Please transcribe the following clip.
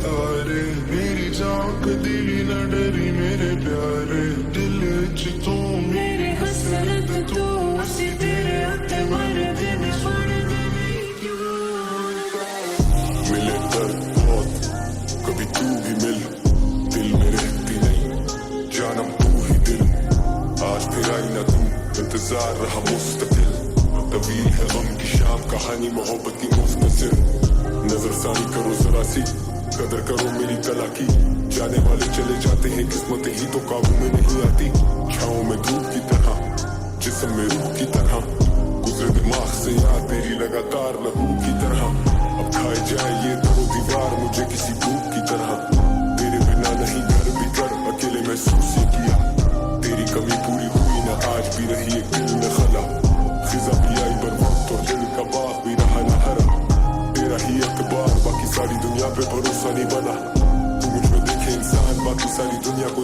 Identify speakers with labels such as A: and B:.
A: तारे मेरी जान कदीली न डरी मेरे प्यारे दिल च तू मेरी हसरत तू असी तेरे उत्ते मरदे ने छोड़दे नहीं क्यों मिले दर्द बहुत कभी तू भी मिल दिल में रहती नहीं जानम तू ही दिल आज फिर आई ना तू इंतजार रहा मुस्तकिल तवील है गम की शाम कहानी मोहब्बत की मुख्तसर नजर सानी करो जरा सी कदर करो मेरी कला की जाने वाले चले जाते हैं किस्मतें ही तो काबू में नहीं आती छाओं में धूप की तरह जिस्म में रूह की तरह गुजरे दिमाग से याद तेरी लगातार लहू की तरह अब खाए जाए ये दरो दीवार मुझे किसी भूख की तरह तेरे बिना नहीं घर भी कर अकेले महसूस ये किया तेरी कमी पूरी हुई ना आज भी रही एक दिल में खला खिजा भी आई बर वक्त और दिल का बाग भी रहा ना हरा तेरा ही एतबार बाकी सारी दुनिया पे भरोसा नहीं बना तू मुझ में देखे इंसान बाकी सारी दुनिया को